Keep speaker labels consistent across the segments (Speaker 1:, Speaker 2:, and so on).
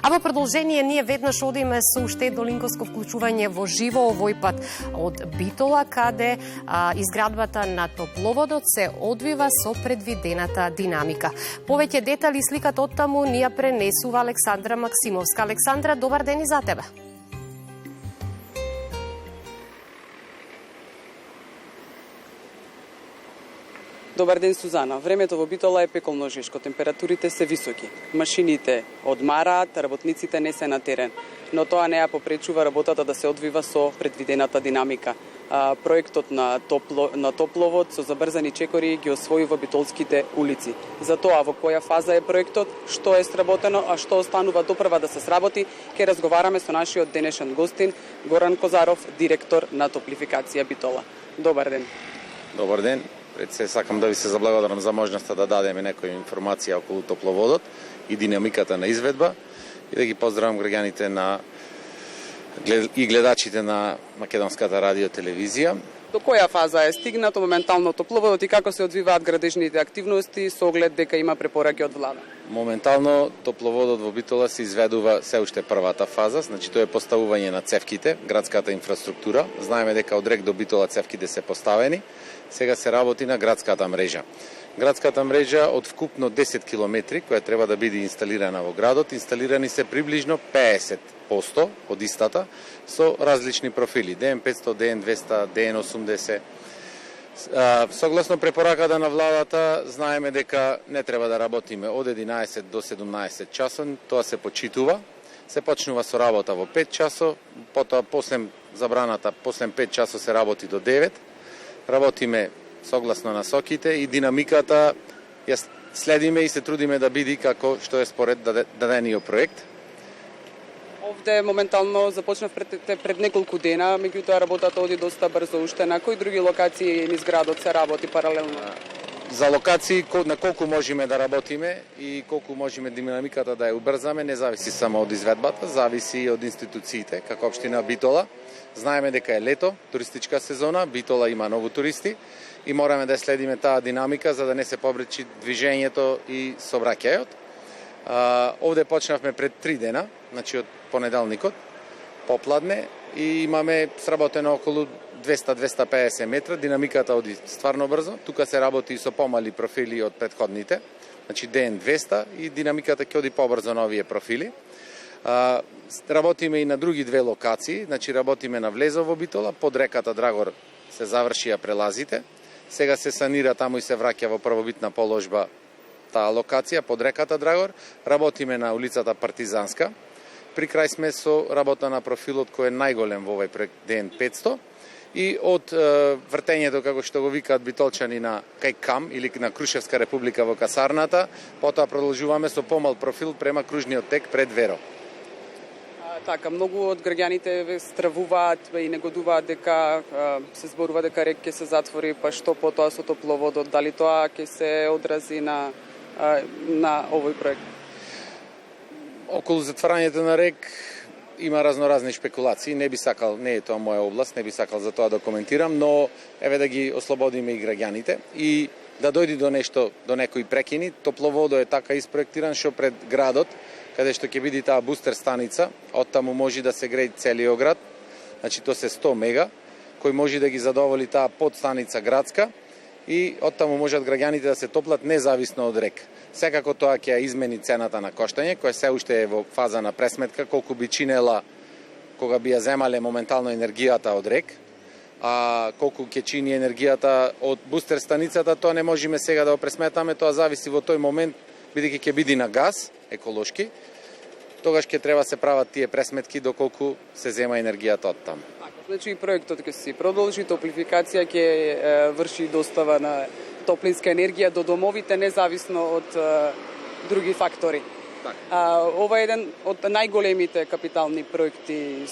Speaker 1: А во продолжение ние веднаш одиме со уште едно линковско вклучување во живо, овој пат од Битола, каде изградбата на топловодот се одвива со предвидената динамика. Повеќе детали и сликата од таму ни ја пренесува Александра Максимовска. Александра, добар ден и за тебе.
Speaker 2: Добар ден, Сузана. Времето во Битола е пеколно жешко, температурите се високи. Машините одмараат, работниците не се на терен, но тоа не ја попречува работата да се одвива со предвидената динамика. Проектот на топловод со забрзани чекори ги освојува битолските улици. За тоа во која фаза е проектот, што е сработено, а што останува допрва да се сработи, ќе разговараме со нашиот денешен гостин Горан Козаров, директор на Топлификација Битола. Добар ден.
Speaker 3: Добар ден. Пред се сакам да ви се заблагодарам за можноста да дадеме некоја информација околу топловодот и динамиката на изведба и да ги поздравам граѓаните и гледачите на Македонската радио телевизија.
Speaker 2: До која фаза е стигнато моментално топловодот и како се одвиваат градежните активности со оглед дека има препораки од влада?
Speaker 3: Моментално топловодот во Битола се изведува се уште првата фаза, значи тоа е поставување на цевките, градската инфраструктура. Знаеме дека од Рек до Битола цевките се поставени. Сега се работи на градската мрежа. Градската мрежа од вкупно 10 километри, која треба да биде инсталирана во градот, инсталирани се приближно 50% од истата со различни профили, DN500, DN200, DN80. Согласно препораката на владата, знаеме дека не треба да работиме од 11 до 17 часот, тоа се почитува. Се почнува со работа во 5 часот, потоа после забраната, после 5 часот се работи до 9. Работиме согласно насоките и динамиката ја следиме и се трудиме да биде како што е според дадениот проект.
Speaker 2: Овде моментално започнав пред неколку дена, меѓутоа работата оди доста брзо уште. На кои други локации низ градот се работи паралелно?
Speaker 3: За локации на колку можеме да работиме и колку можеме динамиката да ја убрзаме, не зависи само од изведбата, зависи и од институциите, како општина Битола. Знаеме дека е лето, туристичка сезона, Битола има многу туристи и мораме да следиме таа динамика за да не се побречи движењето и сообраќајот. Овде почнавме пред 3 дена, значи од понеделникот, попладне и имаме сработено околу 200-250 метра, динамиката оди стварно брзо. Тука се работи со помали профили од претходните, значи DN200 и динамиката ќе оди побрзо на овие профили. Работиме и на други две локации, значи работиме на влезо во Битола, под реката Драгор се завршија прелазите. Сега се санира таму и се враќа во првобитна положба таа локација под реката Драгор. Работиме на улицата Партизанска. При крај сме со работа на профилот кој е најголем во овој проект DN500 и од вртењето, како што го викаат битолчани, на кај Кам или на Крушевска република во касарната, потоа продолжуваме со помал профил према кружниот тек пред Веро.
Speaker 2: Така, многу од граѓаните стравуваат и негодуваат дека се зборува дека Рек ќе се затвори, па што потоа со топловодот, дали тоа ќе се одрази на овој проект?
Speaker 3: Околу затварањето на Рек има разноразни шпекулации, не би сакал, не е тоа моја област, не би сакал за тоа да коментирам, но еве да ги ослободиме и граѓаните и да дојди до нешто, до некои прекини. Топловодот е така испроектиран што пред градот, каде што ќе биде таа бустер станица, оттаму може да се грее целиот град, значи тоа се 100 мега, кој може да ги задоволи таа подстаница градска и оттаму можат граѓаните да се топлат независно од Рек. Секако тоа ќе измени цената на коштање, која се уште е во фаза на пресметка, колку би чинела кога би ја земале моментално енергијата од Рек, а колку ќе чини енергијата од бустер станицата, тоа не можеме сега да го пресметаме, тоа зависи во тој момент, бидејќи ќе биде на газ, еколошки, тогаш ќе треба се прават тие пресметки доколку се зема енергијата од таму.
Speaker 2: Значи и проектот ќе се продолжи, Топлификација ќе врши достава на топлинска енергија до домовите независно од други фактори. Ова е еден од најголемите капитални проекти,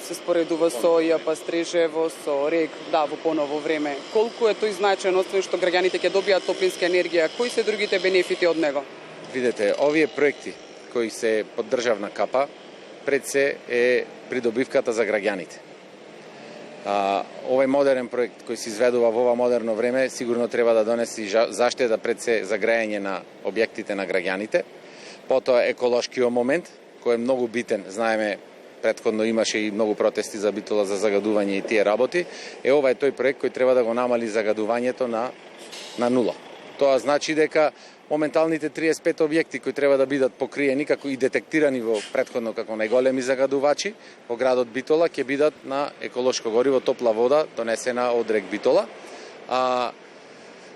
Speaker 2: се споредува со ЈП Стрежево, со Рек, во поново време. Колку е тој значаен, освен што граѓаните ќе добијат топлинска енергија, кои се другите бенефити од него?
Speaker 3: Видете, овие проекти кои се под државна капа, пред се е придобивката за граѓаните. Овој модерен проект кој се изведува во ова модерно време сигурно треба да донеси заштеда пред се за грејање на објектите на граѓаните, потоа еколошкиот момент, кој е многу битен, знаеме, претходно имаше и многу протести за Битола за загадување и тие работи, ова е тој проект кој треба да го намали загадувањето на нула. Тоа значи дека моменталните 35 објекти кои треба да бидат покриени како и детектирани во претходно како најголеми загадувачи во градот Битола ќе бидат на еколошко гориво топла вода донесена од рек Битола. А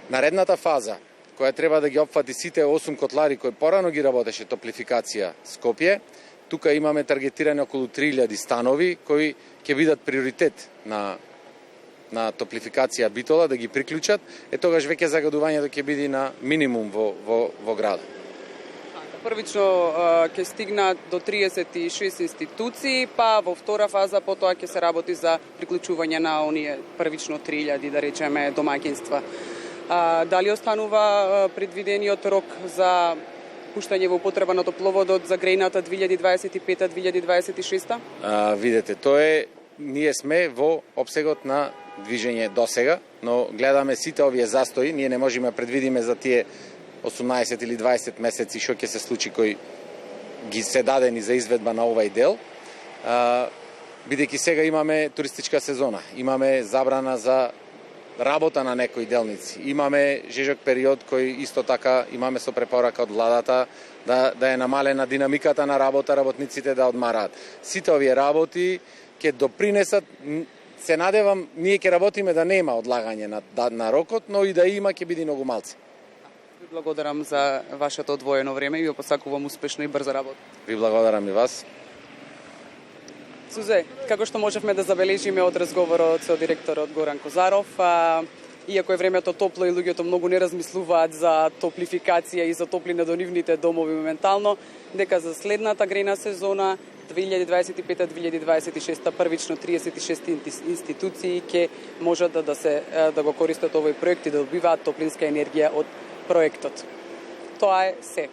Speaker 3: наредната фаза која треба да ги опфати сите 8 котлари кои порано ги работеше топлификација Скопје, тука имаме таргетирани околу 3000 станови кои ќе бидат приоритет на топлификација Битола да ги приклучат, тогаш веќе загадувањето ќе биде на минимум во градот.
Speaker 2: Првично ќе стигна до 36 институции, па во втора фаза потоа ќе се работи за приклучување на оние првично 3000, да речеме, домаќинства. Дали останува предвидениот рок за пуштање во употреба на топловодот за грејната 2025-2026?
Speaker 3: Видете, тоа е, ние сме во обсегот на движење досега, но гледаме сите овие застои, ние не можеме да предвидиме за тие 18 или 20 месеци што ќе се случи кои ги се дадени за изведба на овај дел. Бидејќи сега имаме туристичка сезона, имаме забрана за работа на некои делници, имаме жежок период кој исто така имаме со препорака од владата да е намалена динамиката на работа, работниците да одмараат. Сите овие работи ќе допринесат. Се надевам, ние ќе работиме да нема одлагање на рокот, но и да има, ќе биде многу малце.
Speaker 2: Ви благодарам за вашето одвоено време и ви посакувам успешна и брза работа.
Speaker 3: Ви благодарам и вас.
Speaker 2: Сузе, како што можевме да забележиме од разговорот со директорот Горан Козаров, иако е времето топло и луѓето многу не размислуваат за топлификација и за топлина до нивните домови моментално, дека за следната грејна сезона 2025-2026 првично 36 институции ќе можат да го користат овој проект и да добиваат топлинска енергија од проектот. Тоа е се.